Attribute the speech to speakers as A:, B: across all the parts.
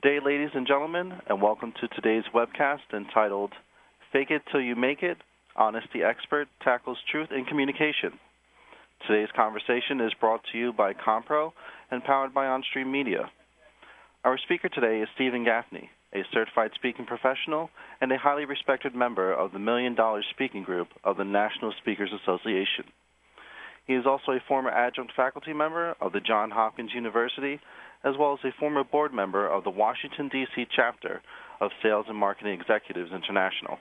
A: day, ladies and gentlemen, and welcome to today's webcast entitled Fake It Till You Make It, Honesty Expert Tackles Truth in Communication. Today's conversation is brought to you by Compro and powered by Onstream Media. Our speaker today is Steven Gaffney, a certified speaking professional and a highly respected member of the $1 Million Speaking Group of the National Speakers Association. He is also a former adjunct faculty member of the Johns Hopkins University, as well as a former board member of the Washington, D.C. chapter of Sales and Marketing Executives International.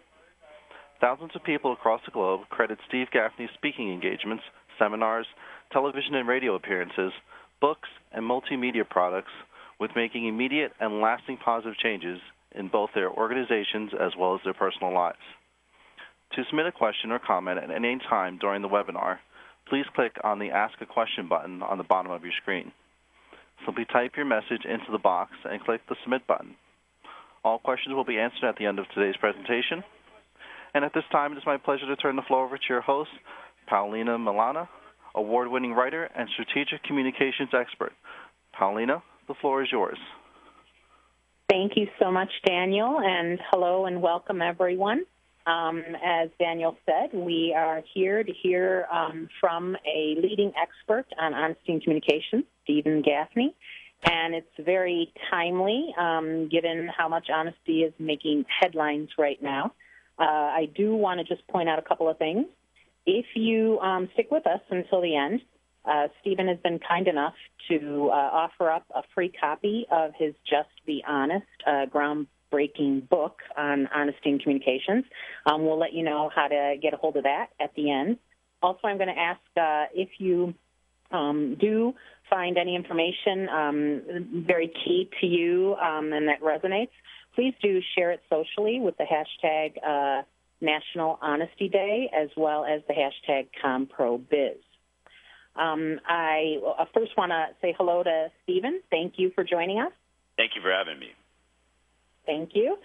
A: Thousands of people across the globe credit Steve Gaffney's speaking engagements, seminars, television and radio appearances, books, and multimedia products with making immediate and lasting positive changes in both their organizations as well as their personal lives. To submit a question or comment at any time during the webinar, please click on the Ask a Question button on the bottom of your screen. Simply type your message into the box and click the Submit button. All questions will be answered at the end of today's presentation. And at this time, it is my pleasure to turn the floor over to your host, Paulina Milana, award-winning writer and strategic communications expert. Paulina, the floor is yours.
B: Thank you so much, Daniel, and hello and welcome, everyone. As Daniel said, we are here to hear from a leading expert on honesty and communication, Steven Gaffney, and it's very timely given how much honesty is making headlines right now. I do want to just point out a couple of things. If you stick with us until the end, Steven has been kind enough to offer up a free copy of his Just Be Honest groundbreaking book on honesty and communications. We'll let you know how to get a hold of that at the end. Also, I'm going to ask if you do find any information very key to you and that resonates, please do share it socially with the hashtag National Honesty Day as well as the hashtag commpro.biz. I first want to say hello to Steven. Thank you for joining us.
C: Thank you for having me.
B: Thank you.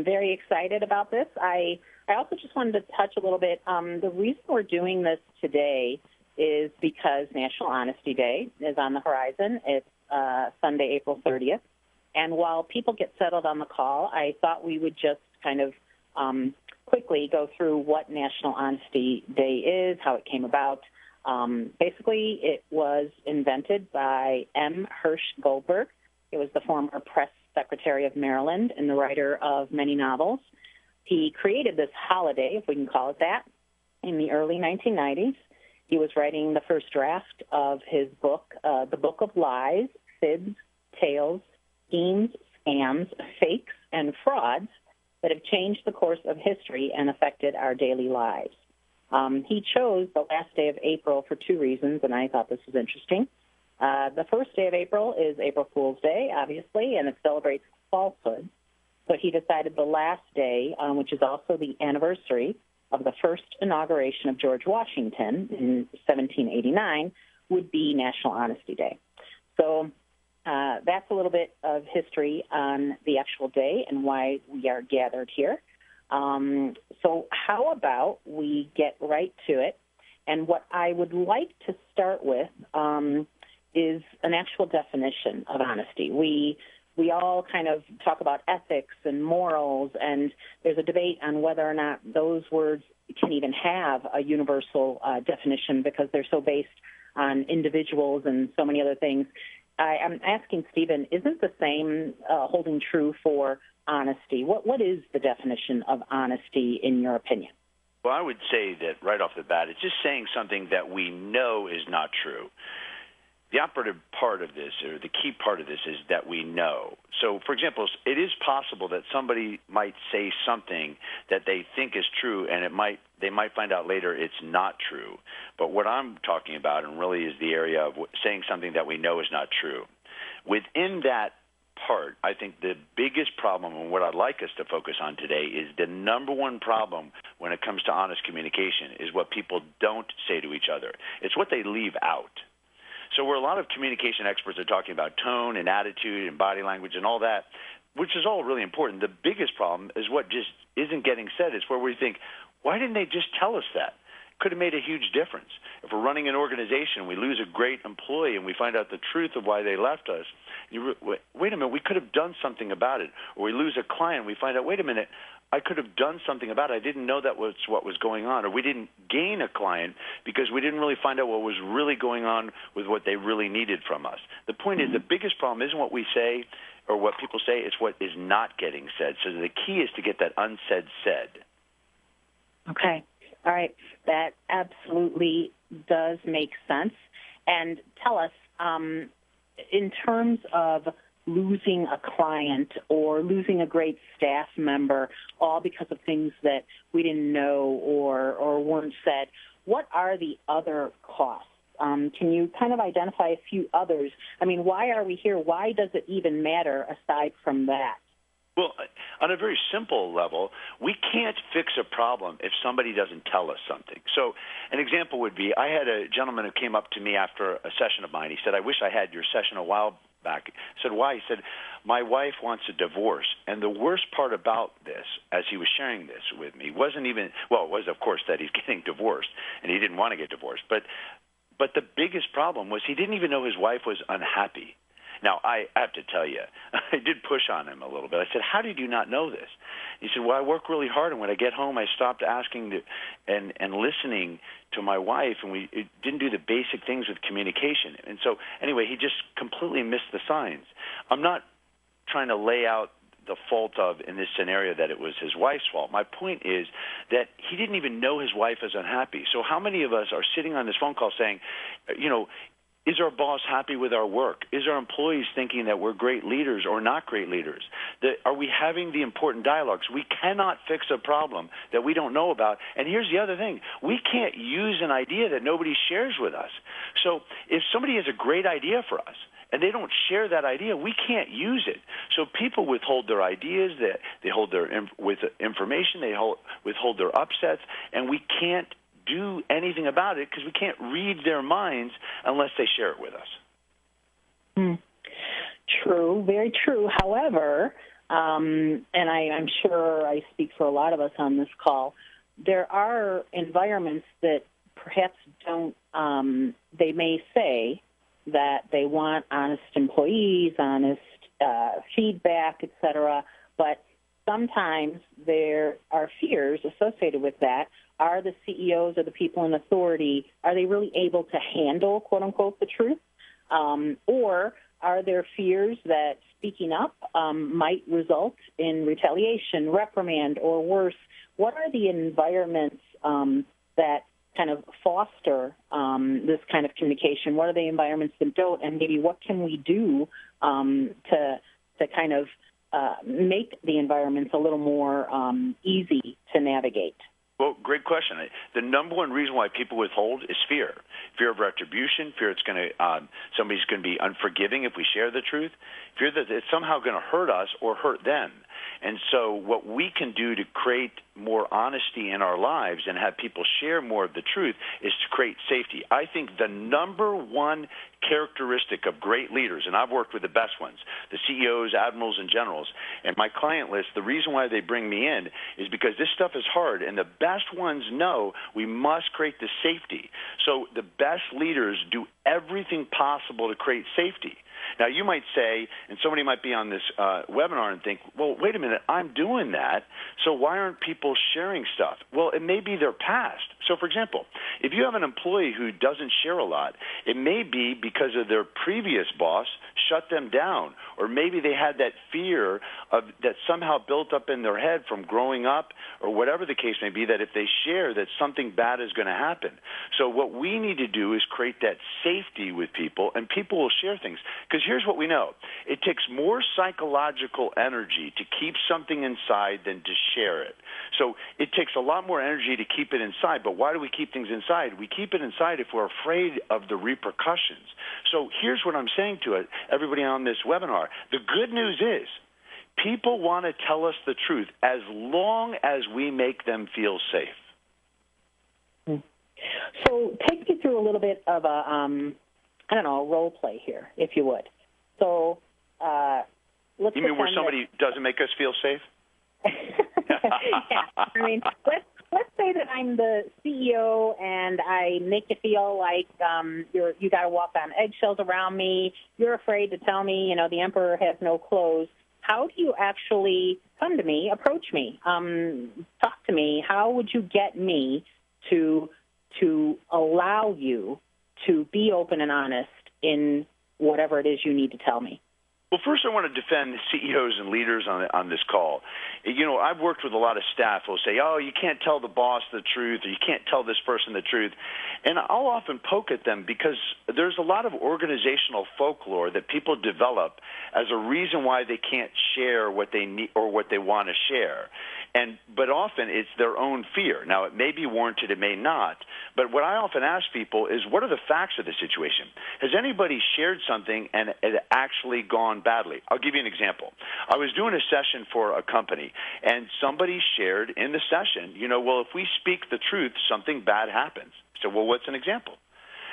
B: Very excited about this. I also just wanted to touch a little bit. The reason we're doing this today is because National Honesty Day is on the horizon. It's Sunday, April 30th. And while people get settled on the call, I thought we would just kind of quickly go through what National Honesty Day is, how it came about. Basically, it was invented by M. Hirsch Goldberg. It was the former press secretary of Maryland and the writer of many novels. He created this holiday, if we can call it that, in the early 1990s. He was writing the first draft of his book, The Book of Lies, Fibs, Tales, Schemes, Scams, Fakes, and Frauds that have changed the course of history and affected our daily lives. He chose the last day of April for two reasons, and I thought this was interesting. The first day of April is April Fool's Day, obviously, and it celebrates falsehood. But he decided the last day, which is also the anniversary of the first inauguration of George Washington in 1789, would be National Honesty Day. So that's a little bit of history on the actual day and why we are gathered here. So how about we get right to it? And what I would like to start with is an actual definition of honesty. We all kind of talk about ethics and morals, and there's a debate on whether or not those words can even have a universal definition because they're so based on individuals and so many other things. I'm asking Steven, isn't the same holding true for honesty? What is the definition of honesty in your opinion?
C: Well, I would say that right off the bat, it's just saying something that we know is not true. The operative part of this, or the key part of this, is that we know. So, for example, it is possible that somebody might say something that they think is true, and they might find out later it's not true. But what I'm talking about, and really, is the area of saying something that we know is not true. Within that part, I think the biggest problem, and what I'd like us to focus on today, is the number one problem when it comes to honest communication is what people don't say to each other. It's what they leave out. So where a lot of communication experts are talking about tone and attitude and body language and all that, which is all really important, the biggest problem is what just isn't getting said. It's where we think, why didn't they just tell us that? could have made a huge difference. If we're running an organization, we lose a great employee, and we find out the truth of why they left us, wait a minute, we could have done something about it. Or we lose a client, we find out, wait a minute, I could have done something about it. I didn't know that was what was going on. Or we didn't gain a client because we didn't really find out what was really going on with what they really needed from us. The point is, the biggest problem isn't what we say or what people say, it's what is not getting said. So the key is to get that unsaid said.
B: Okay. All right. That absolutely does make sense. And tell us, in terms of losing a client or losing a great staff member, all because of things that we didn't know or weren't said, what are the other costs? Can you kind of identify a few others? I mean, why are we here? Why does it even matter aside from that?
C: Well, on a very simple level, we can't fix a problem if somebody doesn't tell us something. So an example would be, I had a gentleman who came up to me after a session of mine. He said, I wish I had your session a while back. I said, why? He said, my wife wants a divorce. And the worst part about this, as he was sharing this with me, wasn't even, well, it was, of course, that he's getting divorced, and he didn't want to get divorced. But the biggest problem was he didn't even know his wife was unhappy. Now, I have to tell you, I did push on him a little bit. I said, how did you not know this? He said, well, I work really hard, and when I get home, I stopped asking and listening to my wife, and we didn't do the basic things with communication. And so, anyway, he just completely missed the signs. I'm not trying to lay out the fault of, in this scenario, that it was his wife's fault. My point is that he didn't even know his wife was unhappy. So how many of us are sitting on this phone call saying, is our boss happy with our work? Is our employees thinking that we're great leaders or not great leaders? Are we having the important dialogues? We cannot fix a problem that we don't know about. And here's the other thing. We can't use an idea that nobody shares with us. So if somebody has a great idea for us, and they don't share that idea, we can't use it. So people withhold their ideas, they hold their information, they withhold their upsets, and we can't do anything about it because we can't read their minds unless they share it with us.
B: True, very true. However, and I'm sure I speak for a lot of us on this call, there are environments that perhaps don't, they may say that they want honest employees, honest feedback, et cetera, but sometimes there are fears associated with that. Are the CEOs or the people in authority, are they really able to handle, quote unquote, the truth? Or are there fears that speaking up might result in retaliation, reprimand, or worse? What are the environments that kind of foster this kind of communication? What are the environments that don't? And maybe what can we do to kind of make the environments a little more easy to navigate?
C: Well, great question. The number one reason why people withhold is fear. Fear of retribution, fear it's going to somebody's going to be unforgiving if we share the truth, fear that it's somehow going to hurt us or hurt them. And so what we can do to create more honesty in our lives and have people share more of the truth is to create safety. I think the number one characteristic of great leaders, and I've worked with the best ones, the CEOs, admirals, and generals, and my client list, the reason why they bring me in is because this stuff is hard, and the best ones know we must create the safety. So the best leaders do everything possible to create safety. Now, you might say, and somebody might be on this webinar and think, well, wait a minute, I'm doing that, so why aren't people sharing stuff? Well, it may be their past. So, for example, if you have an employee who doesn't share a lot, it may be because of their previous boss shut them down, or maybe they had that fear that somehow built up in their head from growing up, or whatever the case may be, that if they share, that something bad is going to happen. So what we need to do is create that safety with people, and people will share things. Because here's what we know. It takes more psychological energy to keep something inside than to share it. So it takes a lot more energy to keep it inside. But why do we keep things inside? We keep it inside if we're afraid of the repercussions. So here's what I'm saying to everybody on this webinar. The good news is people want to tell us the truth as long as we make them feel safe.
B: So take me through a little bit of a role play here, if you would. So let's. You
C: mean where somebody doesn't make us feel safe?
B: Yeah. I mean, let's say that I'm the CEO and I make you feel like you got to walk on eggshells around me. You're afraid to tell me, the emperor has no clothes. How do you actually come to me, approach me, talk to me? How would you get me to allow you to be open and honest in whatever it is you need to tell me?
C: Well, first I want to defend CEOs and leaders on this call. I've worked with a lot of staff who will say, oh, you can't tell the boss the truth, or you can't tell this person the truth. And I'll often poke at them because there's a lot of organizational folklore that people develop as a reason why they can't share what they need or what they want to share. But often it's their own fear. Now, it may be warranted, it may not. But what I often ask people is, what are the facts of the situation? Has anybody shared something and it actually gone badly? I'll give you an example. I was doing a session for a company, and somebody shared in the session, well, if we speak the truth, something bad happens. I said, well, what's an example?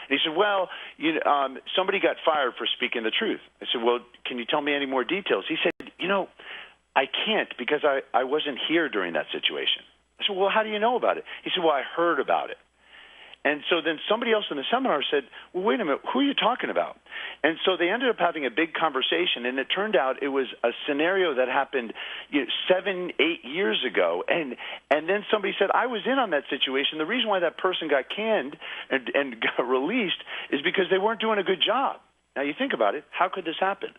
C: And he said, well, somebody got fired for speaking the truth. I said, well, can you tell me any more details? He said, I can't because I wasn't here during that situation. I said, well, how do you know about it? He said, well, I heard about it. And so then somebody else in the seminar said, well, wait a minute, who are you talking about? And so they ended up having a big conversation, and it turned out it was a scenario that happened 7-8 years ago. And then somebody said, I was in on that situation. The reason why that person got canned and got released is because they weren't doing a good job. Now, you think about it, how could this happen?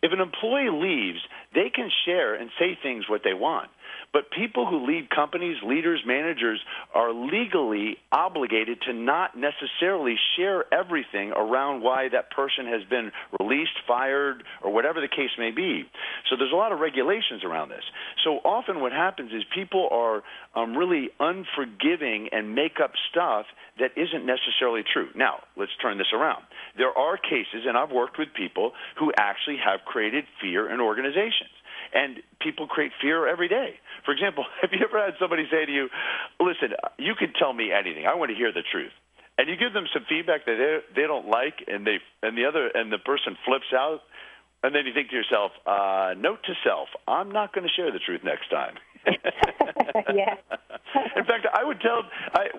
C: If an employee leaves, they can share and say things what they want. But people who lead companies, leaders, managers, are legally obligated to not necessarily share everything around why that person has been released, fired, or whatever the case may be. So there's a lot of regulations around this. So often what happens is people are really unforgiving and make up stuff that isn't necessarily true. Now, let's turn this around. There are cases, and I've worked with people who actually have created fear in organizations. And people create fear every day. For example, have you ever had somebody say to you, listen, you can tell me anything. I want to hear the truth. And you give them some feedback that they don't like, and the person flips out, and then you think to yourself, note to self, I'm not going to share the truth next time.
B: Yeah.
C: In fact, I would tell,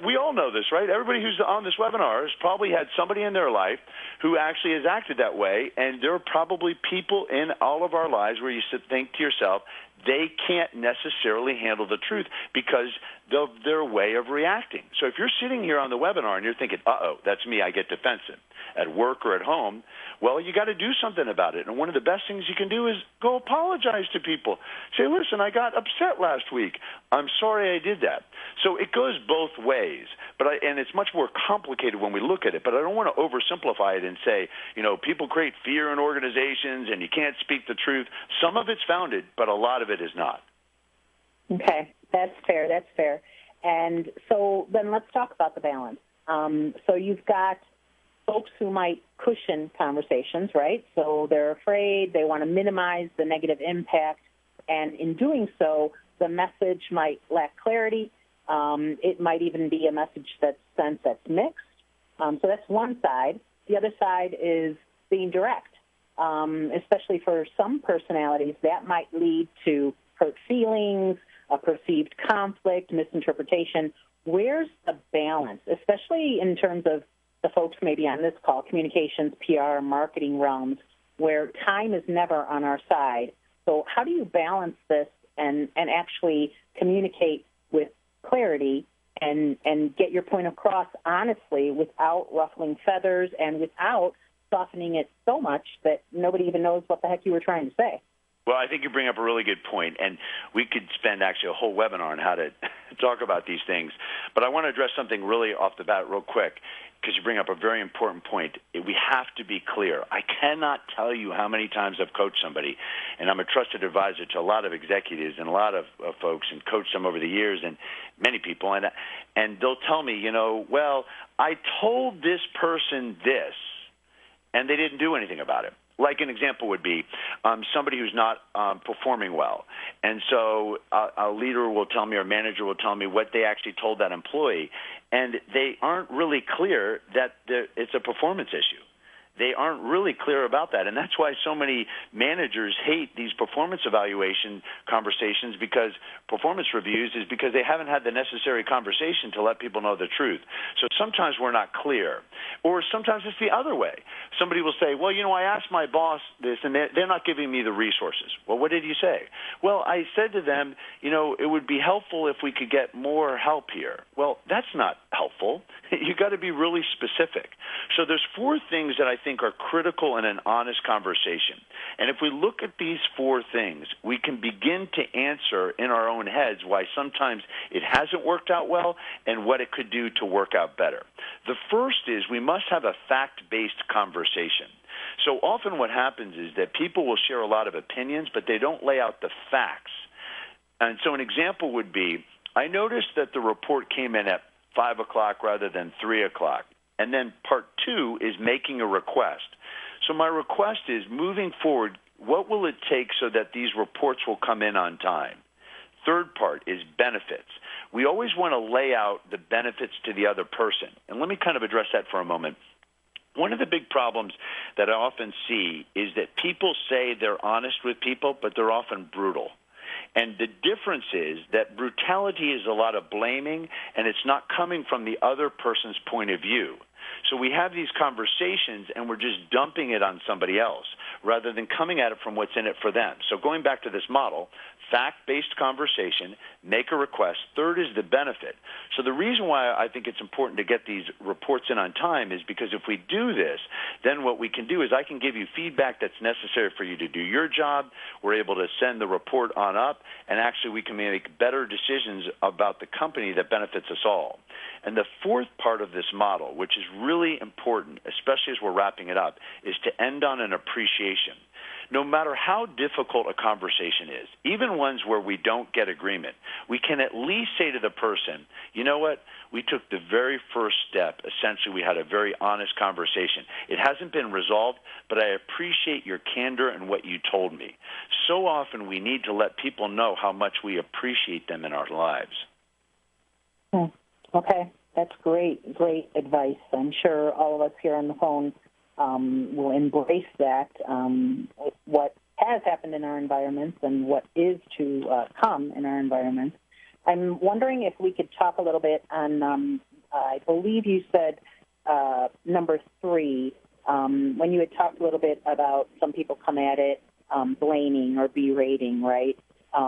C: we all know this, right? Everybody who's on this webinar has probably had somebody in their life who actually has acted that way, and there are probably people in all of our lives where you think to yourself, they can't necessarily handle the truth because of their way of reacting. So if you're sitting here on the webinar and you're thinking, uh-oh, that's me, I get defensive, at work or at home, well, you got to do something about it. And one of the best things you can do is go apologize to people. Say, listen, I got upset last week. I'm sorry I did that. So it goes both ways, and it's much more complicated when we look at it. But I don't want to oversimplify it and say, people create fear in organizations and you can't speak the truth. Some of it's founded, but a lot of it is not.
B: Okay, that's fair. And so then let's talk about the balance. So you've got folks who might cushion conversations, right? So they're afraid, they want to minimize the negative impact, and in doing so, the message might lack clarity. It might even be a message that's mixed. So that's one side. The other side is being direct, especially for some personalities. That might lead to hurt feelings, a perceived conflict, misinterpretation. Where's the balance, especially in terms of the folks maybe on this call, communications, PR, marketing realms, where time is never on our side? So how do you balance this and actually communicate with clarity and get your point across honestly without ruffling feathers and without softening it so much that nobody even knows what the heck you were trying to say?
C: Well, I think you bring up a really good point, and we could spend actually a whole webinar on how to talk about these things. But I want to address something really off the bat real quick because you bring up a very important point. We have to be clear. I cannot tell you how many times I've coached somebody, and I'm a trusted advisor to a lot of executives and a lot of folks and coached them over the years and many people. And they'll tell me, well, I told this person this, and they didn't do anything about it. Like an example would be somebody who's not performing well. And so a leader will tell me or a manager will tell me what they actually told that employee, and they aren't really clear that it's a performance issue. they aren't really clear about that. And that's why so many managers hate these performance evaluation conversations, because performance reviews is because they haven't had the necessary conversation to let people know the truth. So sometimes we're not clear. Or sometimes it's the other way. Somebody will say, well, I asked my boss this, and they're not giving me the resources. Well, what did you say? Well, I said to them, it would be helpful if we could get more help here. Well, that's not helpful. You got to be really specific. So there's 4 things that I think are critical in an honest conversation. And if we look at these 4 things, we can begin to answer in our own heads why sometimes it hasn't worked out well and what it could do to work out better. The first is we must have a fact-based conversation. So often what happens is that people will share a lot of opinions, but they don't lay out the facts. And so an example would be, I noticed that the report came in at 5 o'clock rather than 3 o'clock. And then part 2 is making a request. So my request is, moving forward, what will it take so that these reports will come in on time? Third part is benefits. We always want to lay out the benefits to the other person. And let me kind of address that for a moment. One of the big problems that I often see is that people say they're honest with people, but they're often brutal. And the difference is that brutality is a lot of blaming, and it's not coming from the other person's point of view. So we have these conversations, and we're just dumping it on somebody else rather than coming at it from what's in it for them. So going back to this model, fact-based conversation, make a request. Third is the benefit. So the reason why I think it's important to get these reports in on time is because if we do this, then what we can do is I can give you feedback that's necessary for you to do your job. We're able to send the report on up, and actually we can make better decisions about the company that benefits us all. And the fourth part of this model, which is really important, especially as we're wrapping it up, is to end on an appreciation. No matter how difficult a conversation is, even ones where we don't get agreement, we can at least say to the person, you know what, we took the very first step. Essentially, we had a very honest conversation. It hasn't been resolved, but I appreciate your candor and what you told me. So often we need to let people know how much we appreciate them in our lives.
B: Okay, that's great advice. I'm sure all of us here on the phone will embrace that, what has happened in our environments and what is to come in our environments. I'm wondering if we could talk a little bit on, I believe you said number 3, when you had talked a little bit about some people come at it blaming or berating, right?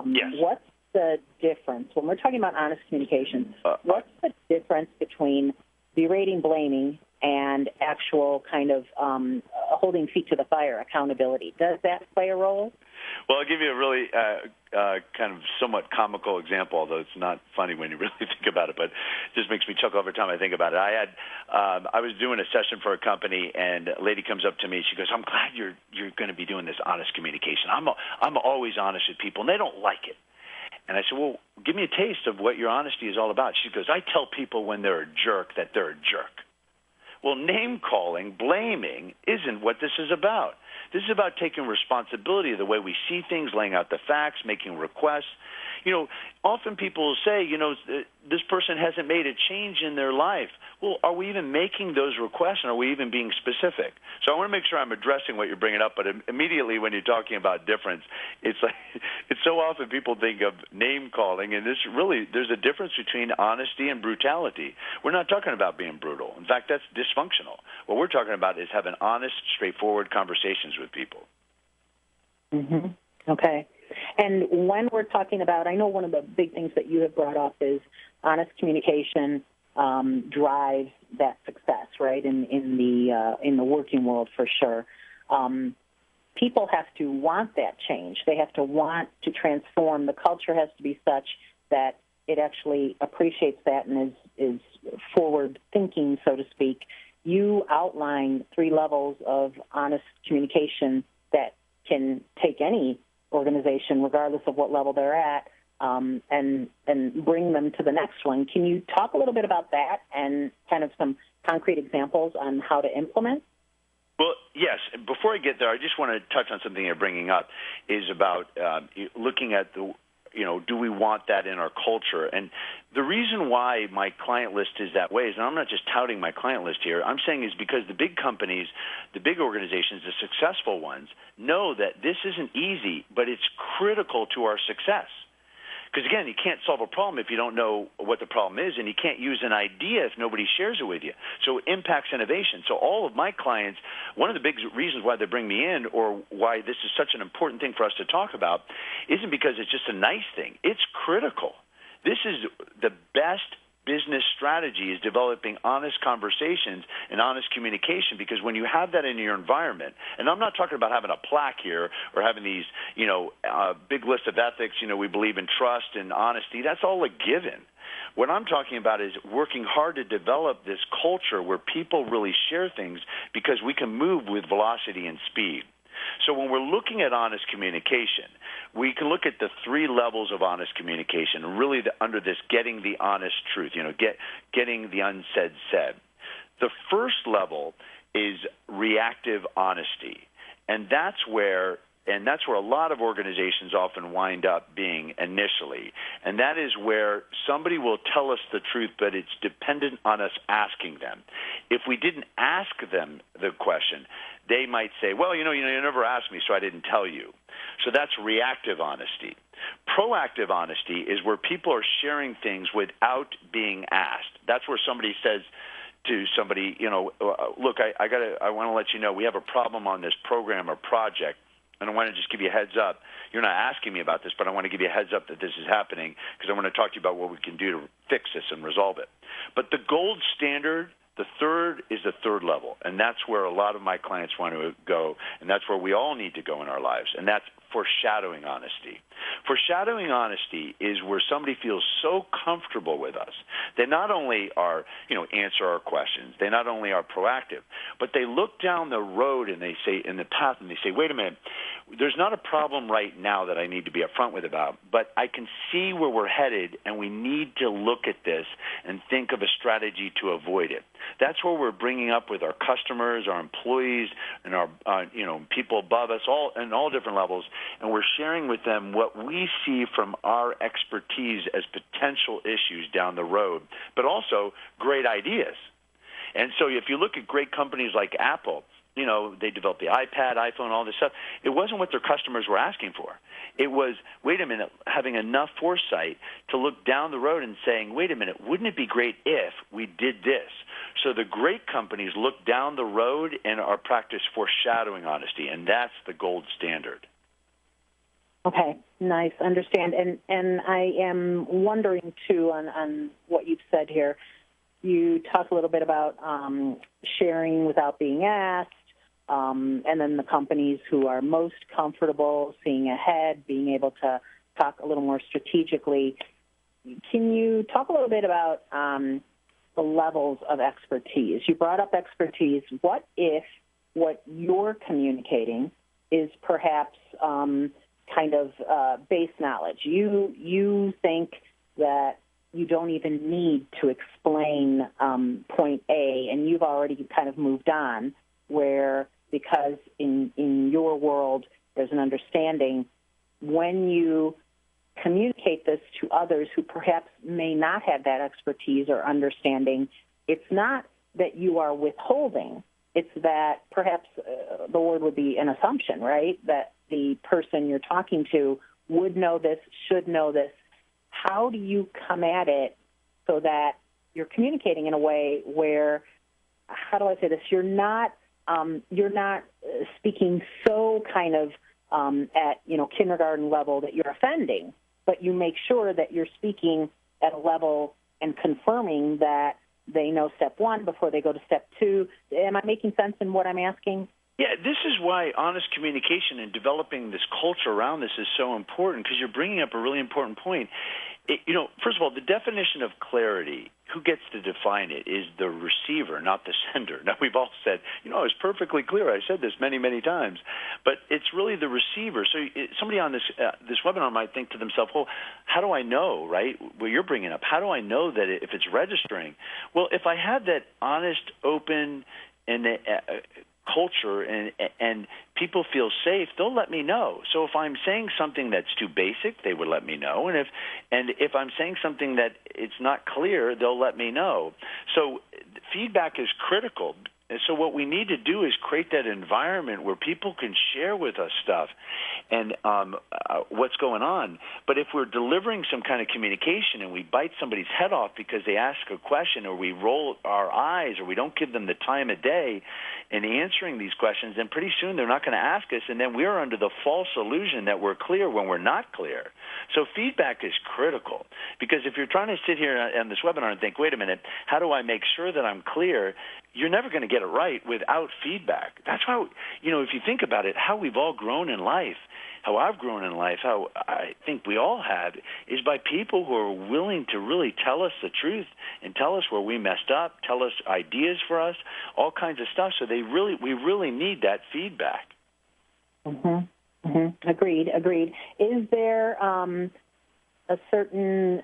C: Yes.
B: What's the difference when we're talking about honest communication? What's the difference between berating, blaming, and actual kind of holding feet to the fire, accountability? Does that play a role?
C: Well, I'll give you a really kind of somewhat comical example, although it's not funny when you really think about it, but it just makes me chuckle every time I think about it. I was doing a session for a company, and a lady comes up to me. She goes, I'm glad you're going to be doing this honest communication. I'm always honest with people, and they don't like it. And I said, well, give me a taste of what your honesty is all about. She goes, I tell people when they're a jerk that they're a jerk. Well, name-calling, blaming isn't what this is about. This is about taking responsibility of the way we see things, laying out the facts, making requests. Often people will say, this person hasn't made a change in their life. Well, are we even making those requests, and are we even being specific? So I want to make sure I'm addressing what you're bringing up, but immediately when you're talking about difference, it's so often people think of name-calling, and there's a difference between honesty and brutality. We're not talking about being brutal. In fact, that's dysfunctional. What we're talking about is having honest, straightforward conversations with people.
B: Mm-hmm. Okay. And when we're talking about, I know one of the big things that you have brought up is honest communication drives that success, right? In the working world, for sure. People have to want that change. They have to want to transform. The culture has to be such that it actually appreciates that and is forward thinking, so to speak. You outline 3 levels of honest communication that can take any organization, regardless of what level they're at, and bring them to the next one. Can you talk a little bit about that and kind of some concrete examples on how to implement?
C: Well, yes. Before I get there, I just want to touch on something you're bringing up, is about looking at do we want that in our culture? And the reason why my client list is that way is, and I'm not just touting my client list here, I'm saying is because the big companies, the big organizations, the successful ones, know that this isn't easy, but it's critical to our success. Because, again, you can't solve a problem if you don't know what the problem is, and you can't use an idea if nobody shares it with you. So it impacts innovation. So all of my clients, one of the big reasons why they bring me in, or why this is such an important thing for us to talk about, isn't because it's just a nice thing. It's critical. This is the best business strategy, is developing honest conversations and honest communication, because when you have that in your environment, and I'm not talking about having a plaque here or having these, big list of ethics, we believe in trust and honesty, that's all a given. What I'm talking about is working hard to develop this culture where people really share things, because we can move with velocity and speed. So when we're looking at honest communication, we can look at the three levels of honest communication, really under this getting the honest truth, getting the unsaid said. The first level is reactive honesty, and that's where a lot of organizations often wind up being initially. And that is where somebody will tell us the truth, but it's dependent on us asking them. If we didn't ask them the question, they might say, well, you never asked me, so I didn't tell you. So that's reactive honesty. Proactive honesty is where people are sharing things without being asked. That's where somebody says to somebody, look, I want to let you know we have a problem on this program or project, and I want to just give you a heads up. You're not asking me about this, but I want to give you a heads up that this is happening, because I want to talk to you about what we can do to fix this and resolve it. But the gold standard, the third, is the third level, and that's where a lot of my clients want to go, and that's where we all need to go in our lives, and that's foreshadowing honesty. Foreshadowing honesty is where somebody feels so comfortable with us. They not only are, answer our questions, they not only are proactive, but they look down the road and they say, in the path, and they say, wait a minute, there's not a problem right now that I need to be upfront with about, but I can see where we're headed, and we need to look at this and think of a strategy to avoid it. That's where we're bringing up with our customers, our employees, and our people above us, all different levels, and we're sharing with them what we see from our expertise as potential issues down the road, but also great ideas. And so if you look at great companies like Apple, they developed the iPad, iPhone, all this stuff. It wasn't what their customers were asking for. It was, wait a minute, having enough foresight to look down the road and saying, wait a minute, wouldn't it be great if we did this? So the great companies look down the road and are practice foreshadowing honesty, and that's the gold standard.
B: Okay, nice, understand. And I am wondering, too, on what you've said here. You talked a little bit about sharing without being asked, and then the companies who are most comfortable seeing ahead, being able to talk a little more strategically. Can you talk a little bit about the levels of expertise? You brought up expertise. What if what you're communicating is perhaps kind of base knowledge? You think that you don't even need to explain point A, and you've already kind of moved on, where because in your world there's an understanding, when you communicate this to others who perhaps may not have that expertise or understanding, it's not that you are withholding, it's that perhaps the word would be an assumption, right, that the person you're talking to would know this, should know this. How do you come at it so that you're communicating in a way where, how do I say this, you're not speaking so kind of at kindergarten level that you're offending, but you make sure that you're speaking at a level and confirming that they know step one before they go to step two. Am I making sense in what I'm asking?
C: Yeah, this is why honest communication and developing this culture around this is so important, because you're bringing up a really important point. First of all, the definition of clarity, who gets to define it, is the receiver, not the sender. Now, we've all said, it's perfectly clear. I said this many, many times. But it's really the receiver. So somebody on this webinar might think to themselves, well, how do I know, right, what you're bringing up? How do I know that if it's registering? Well, if I have that honest, open, and culture and people feel safe, they'll let me know. So if I'm saying something that's too basic, they would let me know. And if I'm saying something that it's not clear, they'll let me know. So feedback is critical. And so what we need to do is create that environment where people can share with us stuff and what's going on. But if we're delivering some kind of communication and we bite somebody's head off because they ask a question, or we roll our eyes, or we don't give them the time of day in answering these questions, then pretty soon they're not going to ask us, and then we're under the false illusion that we're clear when we're not clear. So feedback is critical, because if you're trying to sit here on this webinar and think, wait a minute, how do I make sure that I'm clear? You're never going to get it right without feedback. That's why, if you think about it, how we've all grown in life, how I've grown in life, how I think we all have, is by people who are willing to really tell us the truth and tell us where we messed up, tell us ideas for us, all kinds of stuff. So we really need that feedback.
B: Mm-hmm. Mm-hmm. Agreed. Is there a certain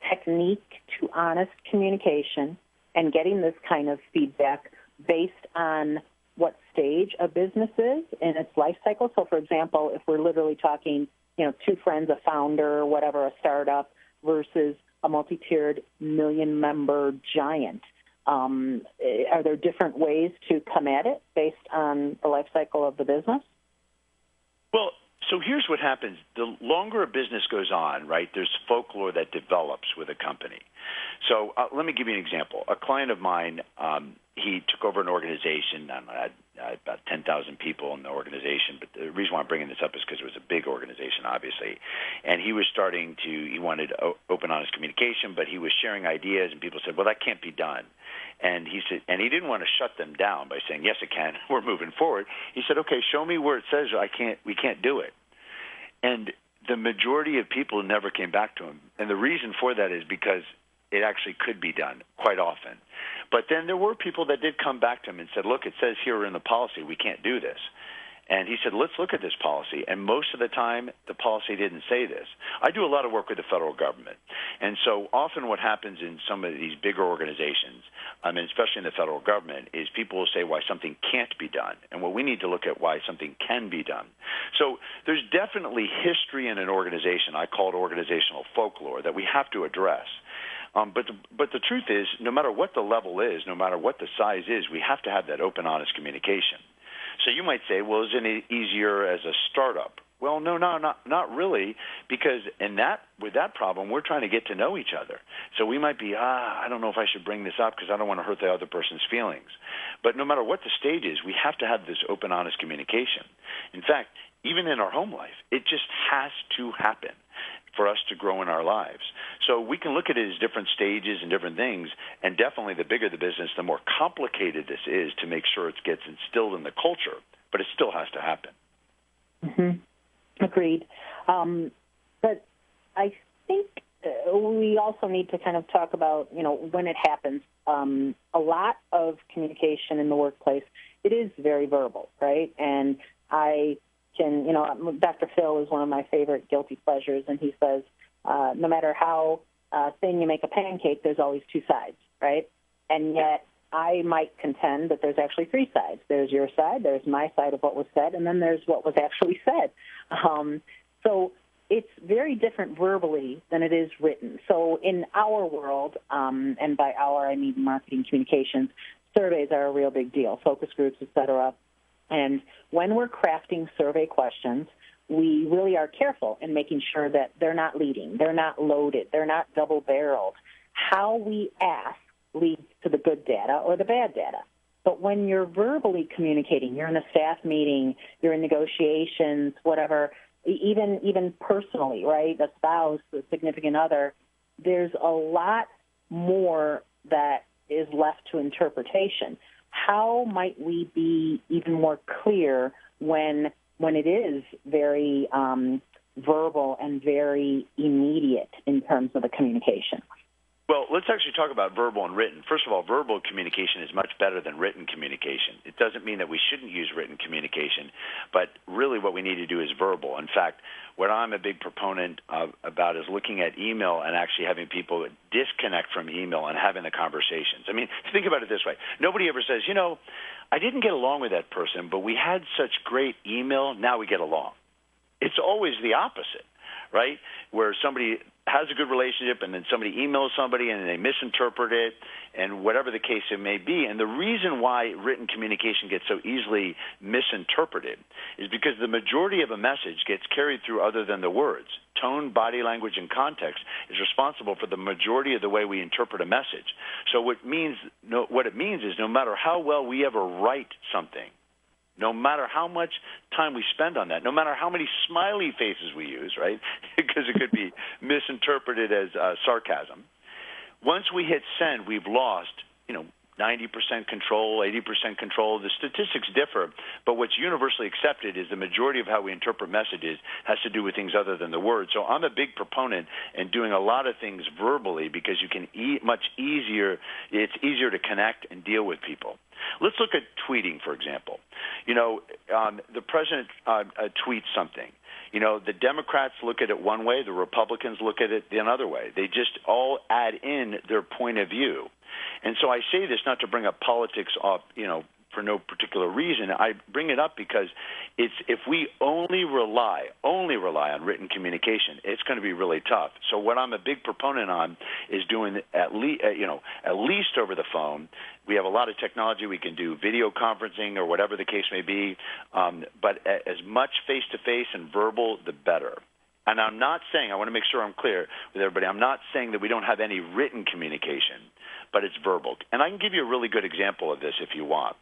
B: technique to honest communication and getting this kind of feedback based on what stage a business is in its life cycle? So, for example, if we're literally talking, two friends, a founder, whatever, a startup, versus a multi-tiered million-member giant, are there different ways to come at it based on the life cycle of the business?
C: Well, so here's what happens. The longer a business goes on, right, there's folklore that develops with a company. So let me give you an example. A client of mine, he took over an organization. I had about 10,000 people in the organization, but the reason why I'm bringing this up is because it was a big organization, obviously. And he was he wanted open, honest communication, but he was sharing ideas, and people said, well, that can't be done. And he said, and he didn't want to shut them down by saying, yes, it can, we're moving forward. He said, okay, show me where it says we can't do it. And the majority of people never came back to him. And the reason for that is because it actually could be done quite often. But then there were people that did come back to him and said, look, it says here in the policy we can't do this. And he said, let's look at this policy. And most of the time, the policy didn't say this. I do a lot of work with the federal government. And so often what happens in some of these bigger organizations, especially in the federal government, is people will say why something can't be done. And what we need to look at why something can be done. So there's definitely history in an organization, I call it organizational folklore, that we have to address. But the truth is, no matter what the level is, no matter what the size is, we have to have that open, honest communication. So you might say, well, isn't it easier as a startup? Well, no, not really, because with that problem, we're trying to get to know each other. So we might be, I don't know if I should bring this up because I don't want to hurt the other person's feelings. But no matter what the stage is, we have to have this open, honest communication. In fact, even in our home life, it just has to happen for us to grow in our lives. So we can look at it as different stages and different things, and definitely the bigger the business, the more complicated this is to make sure it gets instilled in the culture, but it still has to happen.
B: Mm-hmm. Agreed. But I think we also need to kind of talk about, when it happens. A lot of communication in the workplace, it is very verbal, right? And Dr. Phil is one of my favorite guilty pleasures, and he says, no matter how thin you make a pancake, there's always two sides, right? And yet I might contend that there's actually three sides. There's your side, there's my side of what was said, and then there's what was actually said. So it's very different verbally than it is written. So in our world, and by our I mean marketing communications, surveys are a real big deal, focus groups, et cetera. And when we're crafting survey questions, we really are careful in making sure that they're not leading, they're not loaded, they're not double-barreled. How we ask leads to the good data or the bad data. But when you're verbally communicating, you're in a staff meeting, you're in negotiations, whatever, even personally, right, a spouse, a significant other, there's a lot more that is left to interpretation. How might we be even more clear when it is very verbal and very immediate in terms of the communication?
C: Well, let's actually talk about verbal and written. First of all, verbal communication is much better than written communication. It doesn't mean that we shouldn't use written communication, but really what we need to do is verbal. In fact, what I'm a big proponent about is looking at email and actually having people disconnect from email and having the conversations. I mean, think about it this way. Nobody ever says, I didn't get along with that person, but we had such great email, now we get along. It's always the opposite, right? Where somebody has a good relationship and then somebody emails somebody and they misinterpret it and whatever the case it may be. And the reason why written communication gets so easily misinterpreted is because the majority of a message gets carried through other than the words. Tone, body language, and context is responsible for the majority of the way we interpret a message. So what it means is no matter how well we ever write something, no matter how much time we spend on that, no matter how many smiley faces we use, right, because it could be misinterpreted as sarcasm, once we hit send, we've lost, 90% control, 80% control. The statistics differ, but what's universally accepted is the majority of how we interpret messages has to do with things other than the words. So I'm a big proponent in doing a lot of things verbally because you can much easier. It's easier to connect and deal with people. Let's look at tweeting, for example. The president tweets something. The Democrats look at it one way, the Republicans look at it another way. They just all add in their point of view. And so I say this not to bring up politics up, for no particular reason. I bring it up because if we only rely on written communication, it's going to be really tough. So what I'm a big proponent on is doing at least over the phone. We have a lot of technology. We can do video conferencing or whatever the case may be, but as much face-to-face and verbal, the better. And I'm not saying, I want to make sure I'm clear with everybody, I'm not saying that we don't have any written communication, but it's verbal. And I can give you a really good example of this if you want.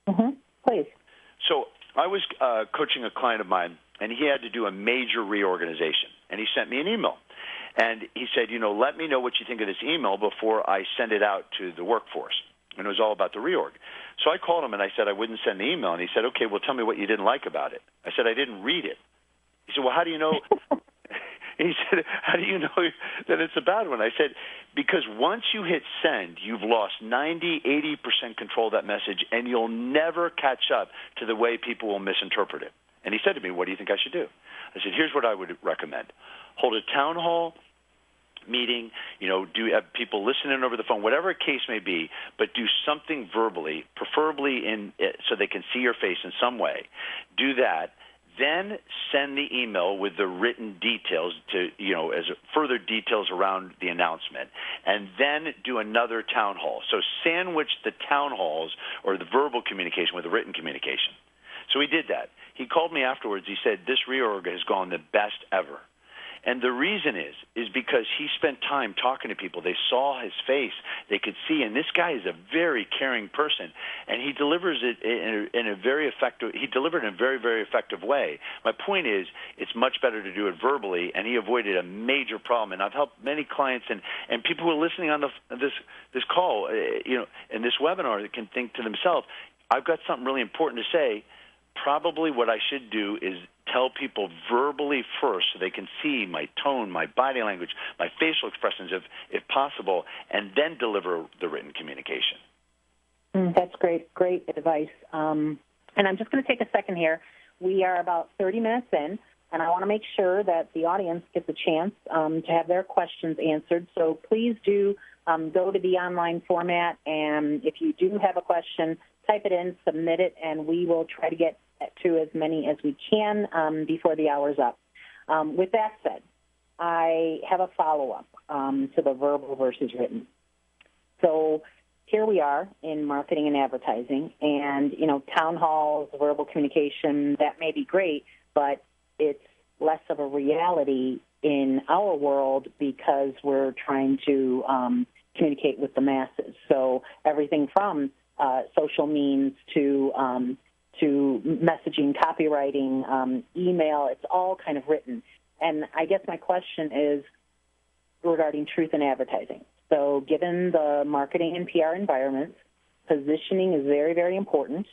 B: Mm-hmm. Please.
C: So I was coaching a client of mine, and he had to do a major reorganization, and he sent me an email. And he said, let me know what you think of this email before I send it out to the workforce. And it was all about the reorg. So I called him, and I said I wouldn't send the email. And he said, okay, well, tell me what you didn't like about it. I said, I didn't read it. He said, well, how do you know? He said, how do you know that it's a bad one? I said, because once you hit send, you've lost 90, 80% control of that message, and you'll never catch up to the way people will misinterpret it. And he said to me, what do you think I should do? I said, here's what I would recommend. Hold a town hall meeting, do have people listening over the phone, whatever case may be, but do something verbally, preferably so they can see your face in some way. Do that. Then send the email with the written details as further details around the announcement, and then do another town hall. So sandwich the town halls or the verbal communication with the written communication. So he did that. He called me afterwards. He said, this reorg has gone the best ever. And the reason is because he spent time talking to people. They saw his face. They could see. And this guy is a very caring person. And he delivers it in a very effective – he delivered in a very, very effective way. My point is it's much better to do it verbally, and he avoided a major problem. And I've helped many clients and people who are listening on this call, in this webinar that can think to themselves, I've got something really important to say. Probably what I should do is tell people verbally first so they can see my tone, my body language, my facial expressions if possible, and then deliver the written communication.
B: That's great advice. And I'm just going to take a second here. We are about 30 minutes in, and I want to make sure that the audience gets a chance to have their questions answered. So please do go to the online format, and if you do have a question, type it in, submit it, and we will try to get to as many as we can before the hour's up. With that said, I have a follow-up to the verbal versus written. So here we are in marketing and advertising, and, town halls, verbal communication, that may be great, but it's less of a reality in our world because we're trying to communicate with the masses. So everything from social means to messaging, copywriting, email, it's all kind of written. And I guess my question is regarding truth in advertising. So given the marketing and PR environments, positioning is very, very important.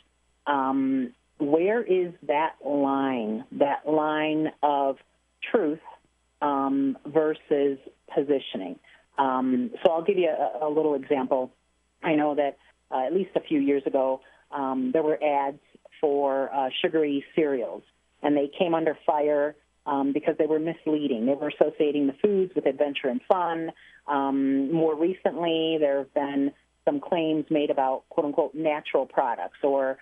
B: Where is that line of truth versus positioning? So I'll give you a little example. I know that at least a few years ago, there were ads for sugary cereals, and they came under fire because they were misleading. They were associating the foods with adventure and fun. More recently, there have been some claims made about quote unquote natural products or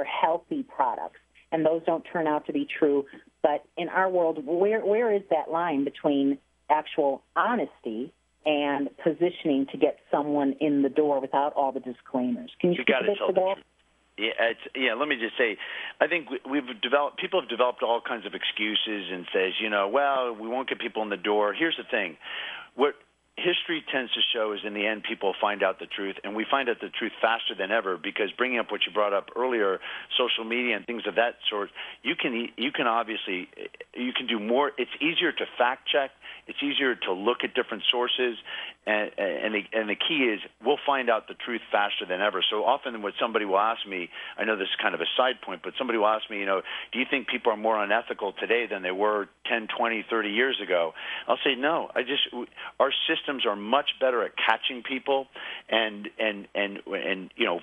B: healthy products, and those don't turn out to be true. But in our world, where is that line between actual honesty and positioning to get someone in the door without all the disclaimers? Can you speak a bit to that?
C: Yeah, let me just say, I think people have developed all kinds of excuses and says, well, we won't get people in the door. Here's the thing. What history tends to show is in the end people find out the truth, and we find out the truth faster than ever because bringing up what you brought up earlier, social media and things of that sort, you can obviously do more. It's easier to fact check. It's easier to look at different sources, and the key is we'll find out the truth faster than ever. So often when somebody will ask me, I know this is kind of a side point, but somebody will ask me, do you think people are more unethical today than they were 10, 20, 30 years ago? I'll say no. Our systems are much better at catching people and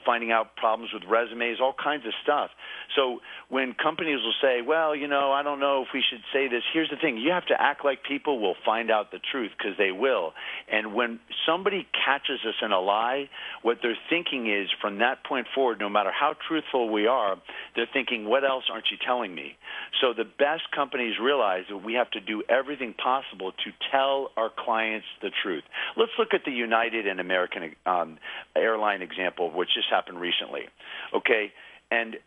C: finding out problems with resumes, all kinds of stuff. So when companies will say, well, I don't know if we should say this, here's the thing. You have to act like people will find out the truth because they will. And when somebody catches us in a lie, what they're thinking is from that point forward, no matter how truthful we are, they're thinking, what else aren't you telling me? So the best companies realize that we have to do everything possible to tell our clients the truth. Let's look at the United and American airline example, which just happened recently. Okay. And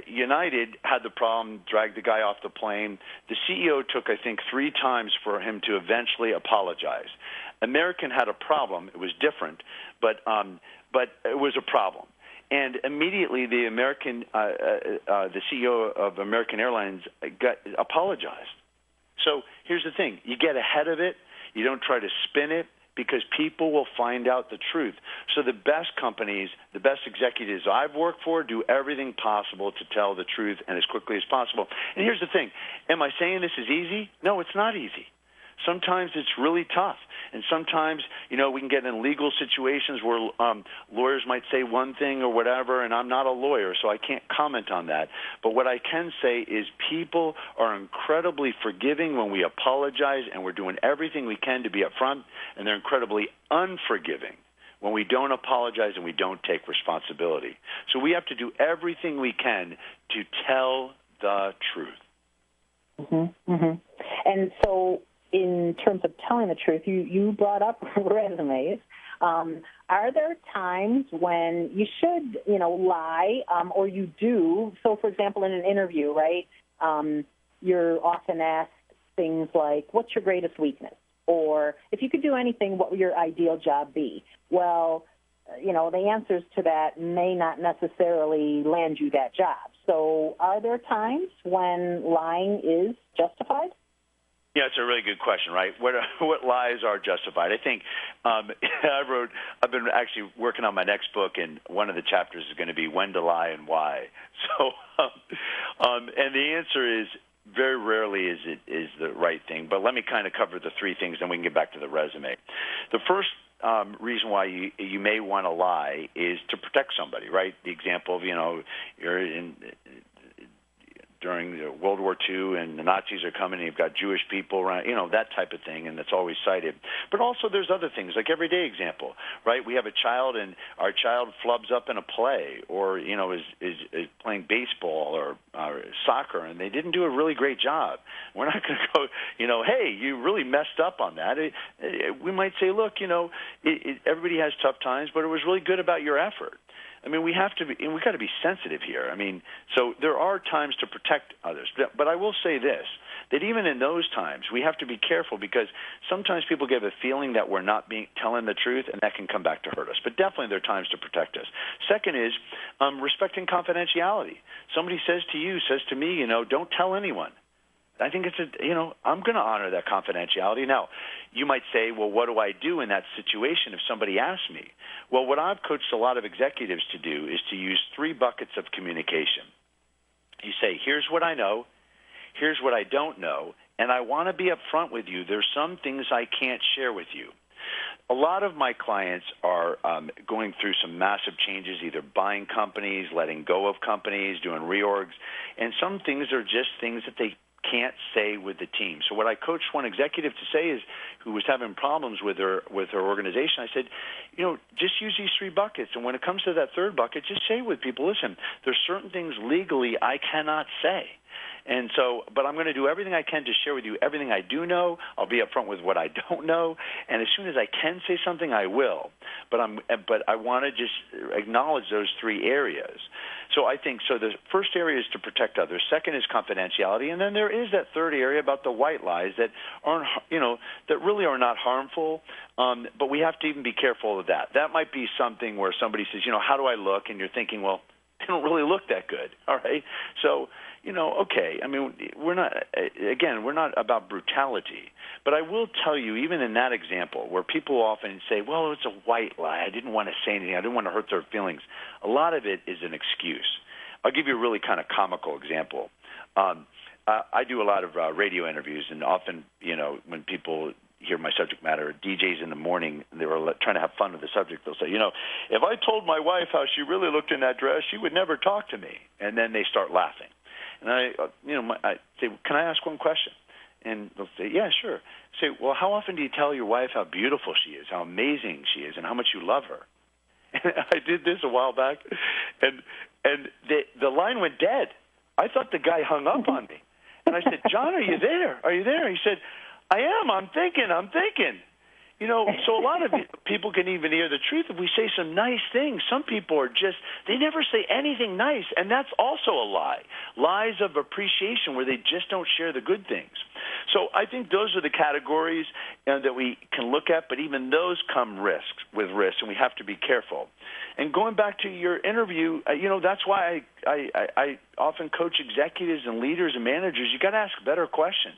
C: United had the problem, dragged the guy off the plane. The CEO took, I think, 3 times for him to eventually apologize. American had a problem. It was different, but it was a problem. And immediately the the CEO of American Airlines apologized. So here's the thing. You get ahead of it. You don't try to spin it, because people will find out the truth. So the best companies, the best executives I've worked for do everything possible to tell the truth and as quickly as possible. And here's the thing. Am I saying this is easy? No, it's not easy. Sometimes it's really tough. And sometimes, we can get in legal situations where lawyers might say one thing or whatever, and I'm not a lawyer, so I can't comment on that. But what I can say is people are incredibly forgiving when we apologize, and we're doing everything we can to be upfront, and they're incredibly unforgiving when we don't apologize and we don't take responsibility. So we have to do everything we can to tell the truth.
B: Mm-hmm, mm-hmm. And so in terms of telling the truth, you brought up resumes. Are there times when you should, lie, or you do? So, for example, in an interview, right, you're often asked things like, what's your greatest weakness? Or if you could do anything, what would your ideal job be? Well, the answers to that may not necessarily land you that job. So are there times when lying is justified?
C: Yeah, it's a really good question, right? What lies are justified? I think I've been actually working on my next book, and one of the chapters is going to be when to lie and why. So, and the answer is very rarely is the right thing. But let me kind of cover the 3 things, then we can get back to the resume. The first reason why you may want to lie is to protect somebody, right? The example of, you're in during World War II and the Nazis are coming and you've got Jewish people around, that type of thing, and that's always cited. But also there's other things, like everyday example, right? We have a child and our child flubs up in a play or, is playing baseball or soccer and they didn't do a really great job. We're not going to go, hey, you really messed up on that. We might say, look, everybody has tough times, but it was really good about your effort. I mean, we got to be sensitive here. I mean, so there are times to protect others. But I will say this, that even in those times, we have to be careful because sometimes people get a feeling that we're not telling the truth, and that can come back to hurt us. But definitely there are times to protect us. Second is respecting confidentiality. Somebody says to me, don't tell anyone. I think I'm going to honor that confidentiality. Now, you might say, well, what do I do in that situation if somebody asks me? Well, what I've coached a lot of executives to do is to use 3 buckets of communication. You say, here's what I know, here's what I don't know, and I want to be upfront with you. There's some things I can't share with you. A lot of my clients are going through some massive changes, either buying companies, letting go of companies, doing reorgs, and some things are just things that they can't say with the team. So what I coached one executive to say is, who was having problems with her organization, I said, just use these 3 buckets. And when it comes to that 3rd bucket, just say with people, listen, there's certain things legally I cannot say. And so, but I'm going to do everything I can to share with you everything I do know. I'll be upfront with what I don't know, and as soon as I can say something, I will. But I want to just acknowledge those 3 areas. So I think the first area is to protect others. Second is confidentiality, and then there is that 3rd area about the white lies that aren't, that really are not harmful. But we have to even be careful of that. That might be something where somebody says, how do I look? And you're thinking, well, they don't really look that good. All right, so. Okay, I mean, we're not about brutality. But I will tell you, even in that example, where people often say, well, it's a white lie, I didn't want to say anything, I didn't want to hurt their feelings, a lot of it is an excuse. I'll give you a really kind of comical example. I do a lot of radio interviews, and often, when people hear my subject matter, DJs in the morning, they were trying to have fun with the subject. They'll say, if I told my wife how she really looked in that dress, she would never talk to me. And then they start laughing. And I say, can I ask one question? And they'll say, yeah, sure. I say, well, how often do you tell your wife how beautiful she is, how amazing she is, and how much you love her? And I did this a while back, and the line went dead. I thought the guy hung up on me. And I said, John, are you there? Are you there? He said, I am. I'm thinking. So a lot of people can even hear the truth if we say some nice things. Some people are they never say anything nice, and that's also a lie. Lies of appreciation where they just don't share the good things. So I think those are the categories that we can look at, but even those come with risks, and we have to be careful. And going back to your interview, that's why I often coach executives and leaders and managers. You got to ask better questions.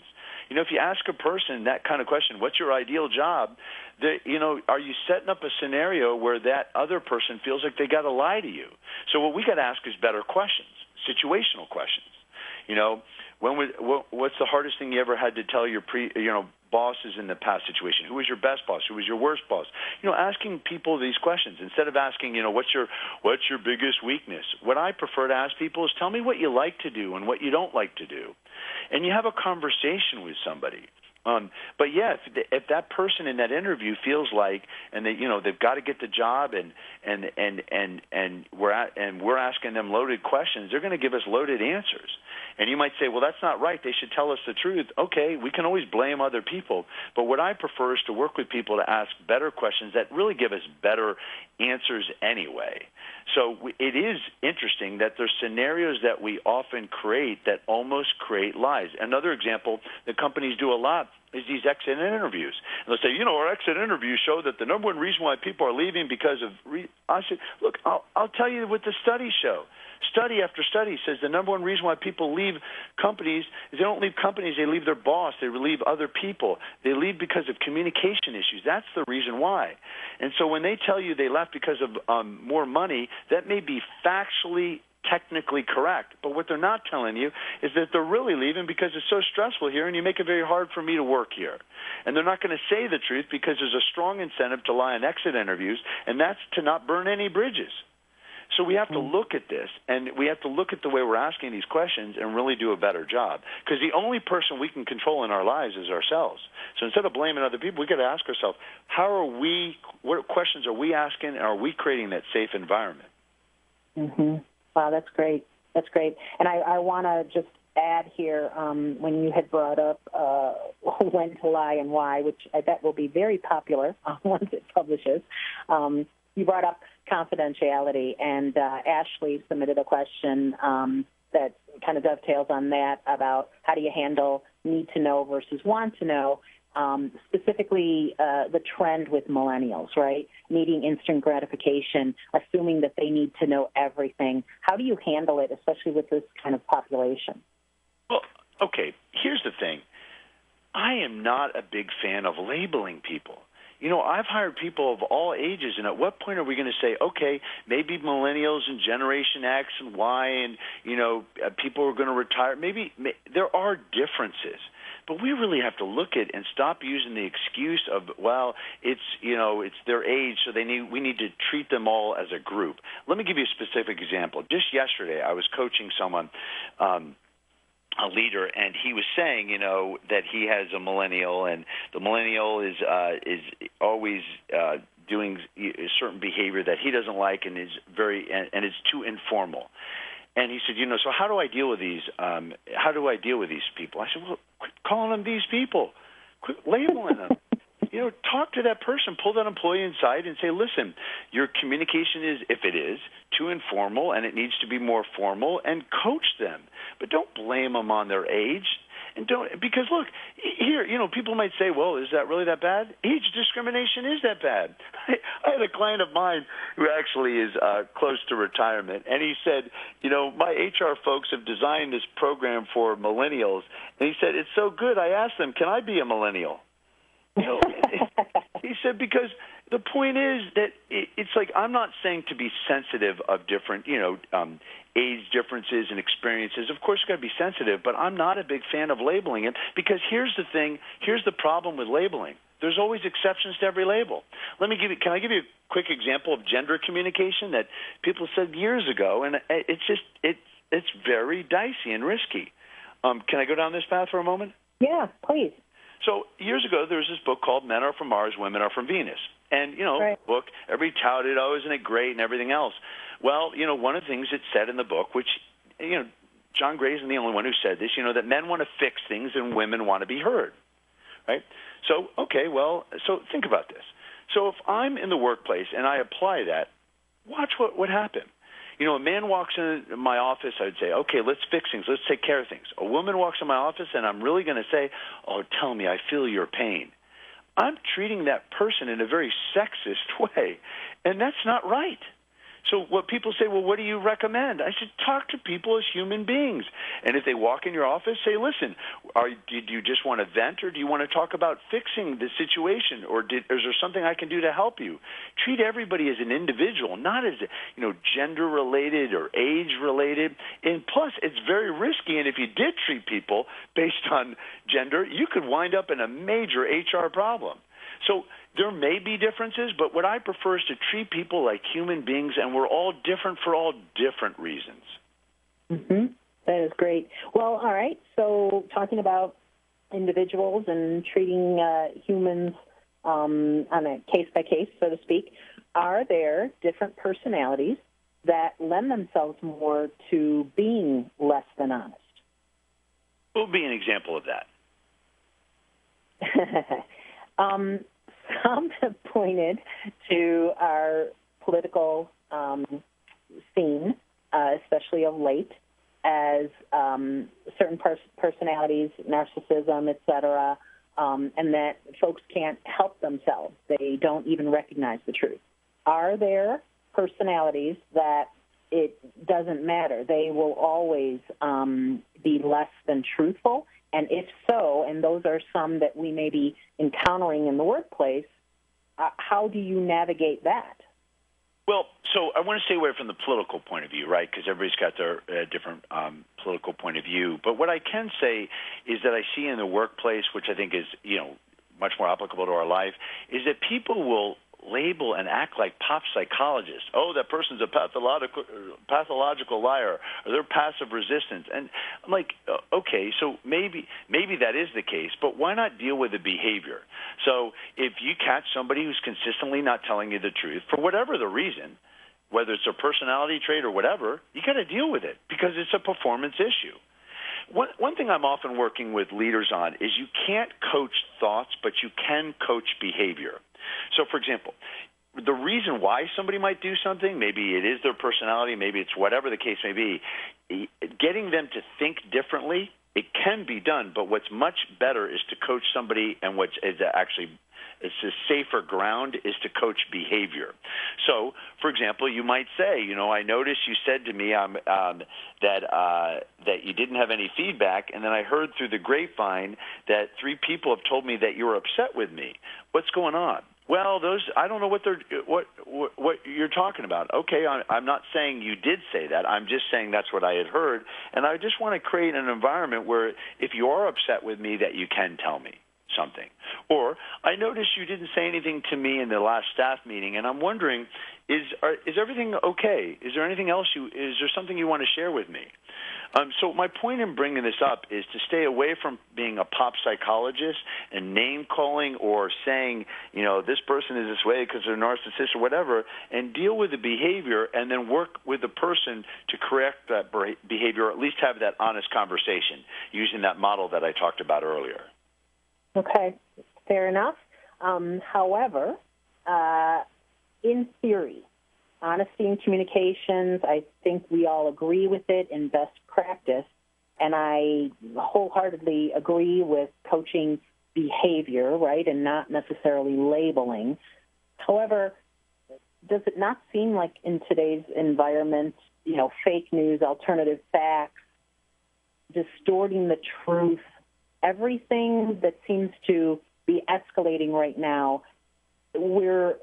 C: If you ask a person that kind of question, what's your ideal job, are you setting up a scenario where that other person feels like they got to lie to you? So what we got to ask is better questions, situational questions. What's the hardest thing you ever had to tell your bosses in the past situation? Who was your best boss? Who was your worst boss? Asking people these questions instead of asking, what's your biggest weakness? What I prefer to ask people is, tell me what you like to do and what you don't like to do. And you have a conversation with somebody. But yeah, if that person in that interview feels like, and they've got to get the job, and we're asking them loaded questions, they're going to give us loaded answers. And you might say, well, that's not right. They should tell us the truth. Okay, we can always blame other people. But what I prefer is to work with people to ask better questions that really give us better answers anyway. So it is interesting that there's scenarios that we often create that almost create lies. Another example that companies do a lot is these exit interviews. And they'll say, our exit interviews show that the number one reason why people are leaving because of I said, look, I'll tell you what the studies show. Study after study says the number one reason why people leave companies is they don't leave companies, they leave their boss, they leave other people. They leave because of communication issues. That's the reason why. And so when they tell you they left because of more money, that may be factually technically correct. But what they're not telling you is that they're really leaving because it's so stressful here and you make it very hard for me to work here. And they're not going to say the truth because there's a strong incentive to lie on exit interviews, and that's to not burn any bridges. So we have to look at this, and we have to look at the way we're asking these questions and really do a better job. Because the only person we can control in our lives is ourselves. So instead of blaming other people, we got to ask ourselves, what questions are we asking, and are we creating that safe environment?
B: Mm-hmm. Wow, that's great. That's great. And I want to just add here, when you had brought up when to lie and why, which I bet will be very popular once it publishes, you brought up confidentiality, and Ashley submitted a question that kind of dovetails on that about how do you handle need to know versus want to know, specifically the trend with millennials, right? Needing instant gratification, assuming that they need to know everything. How do you handle it, especially with this kind of population?
C: Well, okay, here's the thing. I am not a big fan of labeling people. I've hired people of all ages, and at what point are we going to say, okay, maybe millennials and Generation X and Y and, people are going to retire. Maybe there are differences. But we really have to look at and stop using the excuse of, well, it's their age, so we need to treat them all as a group. Let me give you a specific example. Just yesterday, I was coaching someone, a leader, and he was saying, that he has a millennial, and the millennial is always doing a certain behavior that he doesn't like, and is and it's too informal. And he said, so how do I deal with these? How do I deal with these people? I said, well, quit calling them these people. Quit labeling them. Talk to that person, pull that employee inside and say, listen, your communication is, if it is, too informal and it needs to be more formal, and coach them. But don't blame them on their age. And because look, here, people might say, well, is that really that bad? Age discrimination is that bad. I had a client of mine who actually is close to retirement, and he said, my HR folks have designed this program for millennials, and he said, it's so good, I asked them, can I be a millennial? He said, because the point is that it's like, I'm not saying to be sensitive of different, age differences and experiences. Of course, you've got to be sensitive, but I'm not a big fan of labeling it, because here's the thing, here's the problem with labeling. There's always exceptions to every label. Can I give you a quick example of gender communication that people said years ago, and it's very dicey and risky. Can I go down this path for a moment?
B: Yeah, please.
C: So years ago, there was this book called Men Are From Mars, Women Are From Venus. And,
B: right.
C: The book, everybody touted, isn't it great, and everything else. Well, one of the things it said in the book, which, John Gray isn't the only one who said this, that men want to fix things and women want to be heard, right? So, okay, so think about this. So if I'm in the workplace and I apply that, watch what would happen. A man walks in my office, I would say, okay, let's fix things. Let's take care of things. A woman walks in my office, and I'm really going to say, oh, tell me, I feel your pain. I'm treating that person in a very sexist way, and that's not right. So what people say, well, what do you recommend? I said, talk to people as human beings. And if they walk in your office, say, listen, did you just want to vent, or do you want to talk about fixing the situation, or is there something I can do to help you? Treat everybody as an individual, not as gender-related or age-related. And plus, it's very risky, and if you did treat people based on gender, you could wind up in a major HR problem. So there may be differences, but what I prefer is to treat people like human beings, and we're all different for all different reasons.
B: Mm-hmm. That is great. Well, all right, so talking about individuals and treating humans on a case-by-case, so to speak, are there different personalities that lend themselves more to being less than honest?
C: What would be an example of that?
B: Some have pointed to our political scene, especially of late, as certain personalities, narcissism, et cetera, and that folks can't help themselves. They don't even recognize the truth. Are there personalities that it doesn't matter? They will always be less than truthful? And if so, and those are some that we may be encountering in the workplace, how do you navigate that?
C: Well, so I want to stay away from the political point of view, right, because everybody's got their different political point of view. But what I can say is that I see in the workplace, which I think is, much more applicable to our life, is that people will label and act like pop psychologists. Oh, that person's a pathological liar, or they're passive resistance. And I'm like, okay, so maybe that is the case, but why not deal with the behavior? So if you catch somebody who's consistently not telling you the truth, for whatever the reason, whether it's a personality trait or whatever, you got to deal with it because it's a performance issue. One thing I'm often working with leaders on is you can't coach thoughts, but you can coach behavior. So, for example, the reason why somebody might do something, maybe it is their personality, maybe it's whatever the case may be, getting them to think differently, it can be done, but what's much better is to coach somebody, and what is actually it's a safer ground is to coach behavior. So, for example, you might say, I noticed you said to me that you didn't have any feedback, and then I heard through the grapevine that 3 people have told me that you were upset with me. What's going on? Well, I don't know what you're talking about. Okay, I'm not saying you did say that. I'm just saying that's what I had heard, and I just want to create an environment where if you are upset with me, that you can tell me. something. Or, I noticed you didn't say anything to me in the last staff meeting, and I'm wondering, is everything okay? Is there anything else is there something you want to share with me? So my point in bringing this up is to stay away from being a pop psychologist and name-calling or saying, this person is this way because they're narcissist or whatever, and deal with the behavior and then work with the person to correct that behavior, or at least have that honest conversation using that model that I talked about earlier.
B: Okay, fair enough. However, in theory, honesty in communications, I think we all agree with it in best practice, and I wholeheartedly agree with coaching behavior, right, and not necessarily labeling. However, does it not seem like in today's environment, fake news, alternative facts, distorting the truth, everything that seems to be escalating right now, we're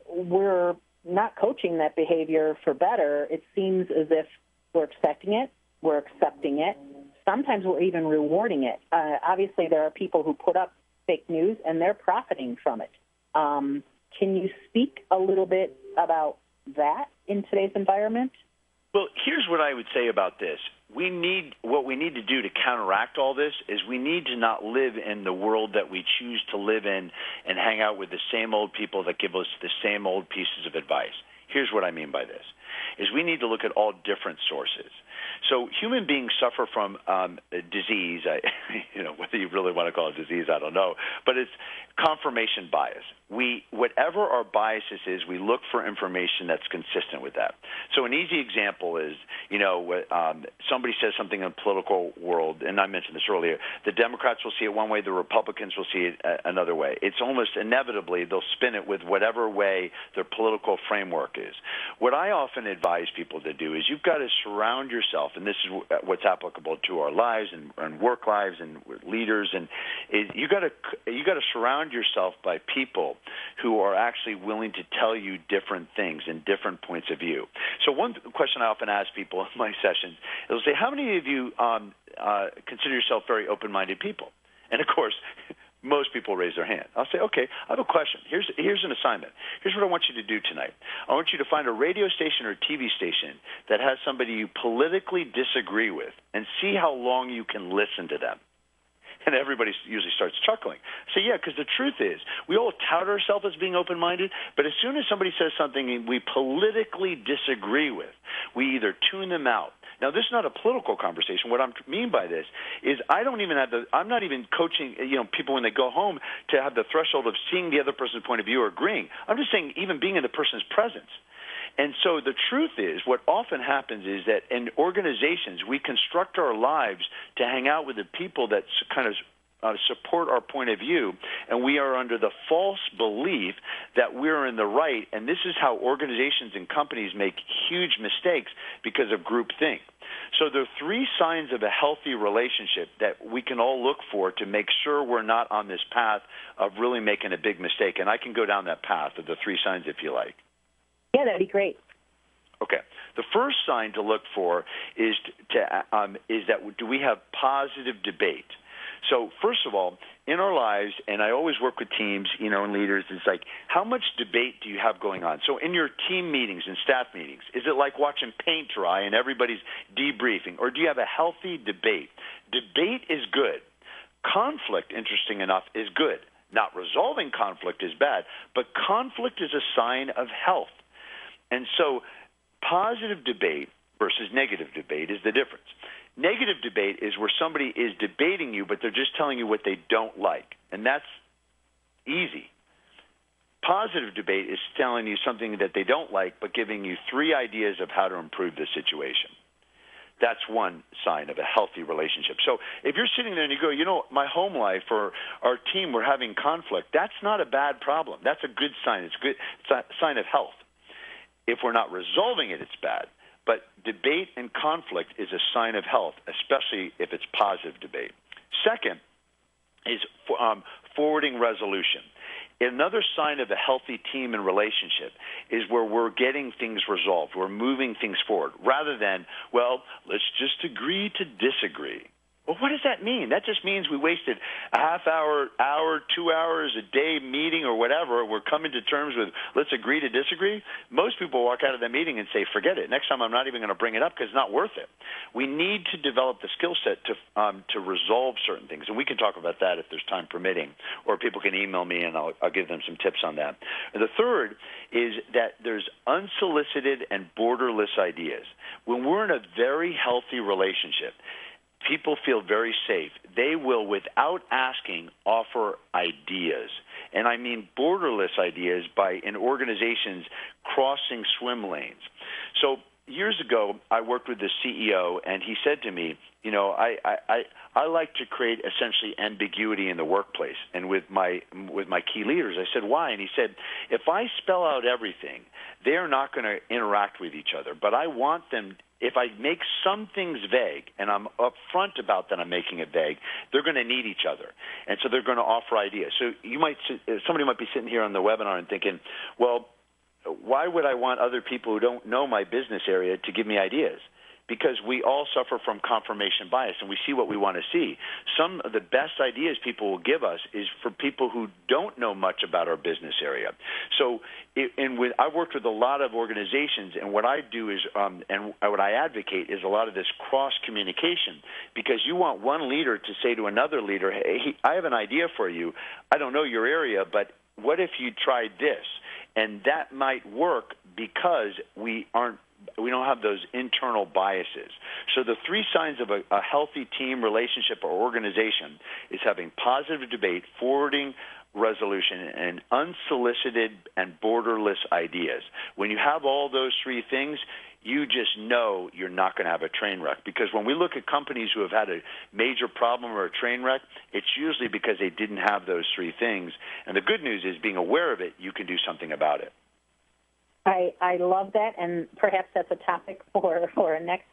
B: not coaching that behavior for better. It seems as if we're expecting it, we're accepting it. Sometimes we're even rewarding it. Obviously, there are people who put up fake news, and they're profiting from it. Can you speak a little bit about that in today's environment?
C: Well, here's what I would say about this. What we need to do to counteract all this is we need to not live in the world that we choose to live in and hang out with the same old people that give us the same old pieces of advice. Here's what I mean by this, is we need to look at all different sources. So human beings suffer from disease. Whether you really want to call it disease, I don't know. But it's confirmation bias. Whatever our biases is, we look for information that's consistent with that. So an easy example is, somebody says something in the political world, and I mentioned this earlier, the Democrats will see it one way, the Republicans will see it another way. It's almost inevitably they'll spin it with whatever way their political framework is. What I often advise people to do is you've got to surround yourself, and this is what's applicable to our lives and work lives and leaders, and you got to surround yourself by people who are actually willing to tell you different things and different points of view. So one question I often ask people in my sessions is, say, how many of you consider yourself very open-minded people? And of course, most people raise their hand. I'll say, okay, I have a question. Here's an assignment. Here's what I want you to do tonight. I want you to find a radio station or TV station that has somebody you politically disagree with and see how long you can listen to them. And everybody usually starts chuckling. So, yeah, because the truth is, we all tout ourselves as being open-minded, but as soon as somebody says something we politically disagree with, we either tune them out. Now, this is not a political conversation. What I mean by this is I'm not even coaching, people when they go home to have the threshold of seeing the other person's point of view or agreeing. I'm just saying even being in the person's presence. And so the truth is, what often happens is that in organizations, we construct our lives to hang out with the people that kind of support our point of view, and we are under the false belief that we're in the right, and this is how organizations and companies make huge mistakes because of groupthink. So there are 3 signs of a healthy relationship that we can all look for to make sure we're not on this path of really making a big mistake, and I can go down that path of the 3 signs if you like.
B: Yeah, that'd be great.
C: Okay. The first sign to look for is that do we have positive debate? So first of all, in our lives, and I always work with teams, and leaders, it's like, how much debate do you have going on? So in your team meetings and staff meetings, is it like watching paint dry and everybody's debriefing, or do you have a healthy debate? Debate is good. Conflict, interesting enough, is good. Not resolving conflict is bad, but conflict is a sign of health. And so positive debate versus negative debate is the difference. Negative debate is where somebody is debating you, but they're just telling you what they don't like, and that's easy. Positive debate is telling you something that they don't like, but giving you 3 ideas of how to improve the situation. That's one sign of a healthy relationship. So if you're sitting there and you go, my home life or our team, we're having conflict, that's not a bad problem. That's a good sign. It's a sign of health. If we're not resolving it, it's bad. But debate and conflict is a sign of health, especially if it's positive debate. Second is forwarding resolution. Another sign of a healthy team and relationship is where we're getting things resolved. We're moving things forward rather than, let's just agree to disagree. Well, what does that mean? That just means we wasted a half hour, 2 hours a day meeting or whatever. We're coming to terms with let's agree to disagree. Most people walk out of that meeting and say, forget it. Next time I'm not even going to bring it up because it's not worth it. We need to develop the skill set to resolve certain things, and we can talk about that if there's time permitting, or people can email me and I'll give them some tips on that. And the third is that there's unsolicited and borderless ideas. When we're in a very healthy relationship, people feel very safe. They will, without asking, offer ideas. And I mean borderless ideas in organizations crossing swim lanes. So years ago, I worked with the CEO, and he said to me, you know, I like to create essentially ambiguity in the workplace and with my key leaders. I said, why? And he said, if I spell out everything, they're not going to interact with each other. But I want them, if I make some things vague, and I'm upfront about that I'm making it vague, they're going to need each other. And so they're going to offer ideas. So somebody might be sitting here on the webinar and thinking, well, why would I want other people who don't know my business area to give me ideas? Because we all suffer from confirmation bias, and we see what we want to see. Some of the best ideas people will give us is for people who don't know much about our business area. So I've worked with a lot of organizations, and what I do is, and what I advocate is a lot of this cross-communication, because you want one leader to say to another leader, hey, I have an idea for you. I don't know your area, but what if you tried this? And that might work because we don't have those internal biases. So the three signs of a healthy team, relationship, or organization is having positive debate, forwarding resolution, and unsolicited and borderless ideas. When you have all those three things, you just know you're not going to have a train wreck. Because when we look at companies who have had a major problem or a train wreck, it's usually because they didn't have those three things. And the good news is, being aware of it, you can do something about it.
B: I love that, and perhaps that's a topic for a next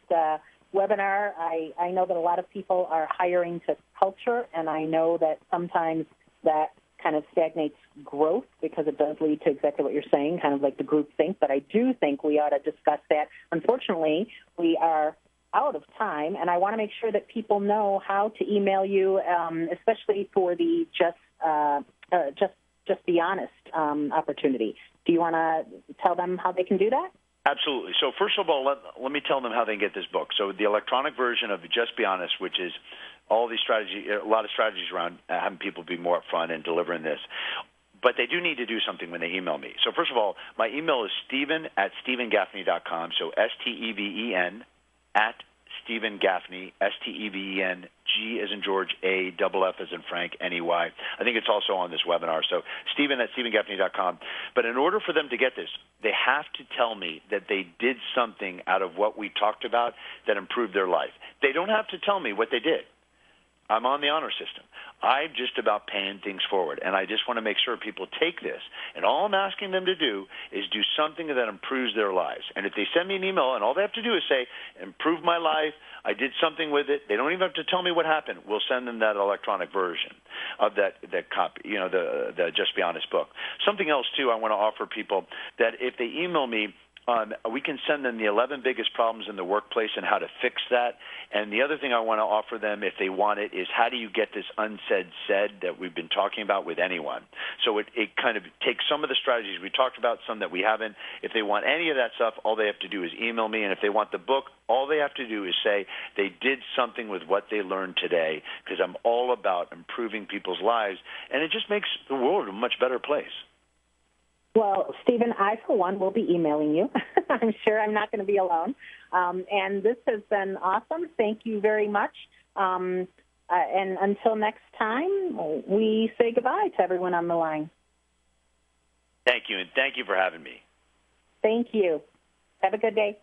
B: webinar. I know that a lot of people are hiring to culture, and I know that sometimes that kind of stagnates growth because it does lead to exactly what you're saying, kind of like the groupthink. But I do think we ought to discuss that. Unfortunately, we are out of time, and I want to make sure that people know how to email you, especially for the just be honest opportunity. Do you want to tell them how they can do that?
C: Absolutely. So first of all, let me tell them how they can get this book. So the electronic version of Just Be Honest, which is all these strategies, a lot of strategies around having people be more upfront and delivering this. But they do need to do something when they email me. So first of all, my email is Steven@StevenGaffney.com. So STEVEN @Steven Gaffney, STEVEN, G as in George, A, double F as in Frank, NEY. I think it's also on this webinar. So Steven@StevenGaffney.com. But in order for them to get this, they have to tell me that they did something out of what we talked about that improved their life. They don't have to tell me what they did. I'm on the honor system. I'm just about paying things forward, and I just want to make sure people take this. And all I'm asking them to do is do something that improves their lives. And if they send me an email, and all they have to do is say, improve my life, I did something with it, they don't even have to tell me what happened. We'll send them that electronic version of that copy, the Just Be Honest book. Something else, too, I want to offer people, that if they email me, we can send them the 11 biggest problems in the workplace and how to fix that. And the other thing I want to offer them, if they want it, is how do you get this unsaid said that we've been talking about with anyone. So it kind of takes some of the strategies we talked about, some that we haven't. If they want any of that stuff, all they have to do is email me. And if they want the book, all they have to do is say they did something with what they learned today, because I'm all about improving people's lives. And it just makes the world a much better place.
B: Well, Steven, I, for one, will be emailing you. I'm sure I'm not going to be alone. And this has been awesome. Thank you very much. And until next time, we say goodbye to everyone on the line.
C: Thank you, and thank you for having me.
B: Thank you. Have a good day.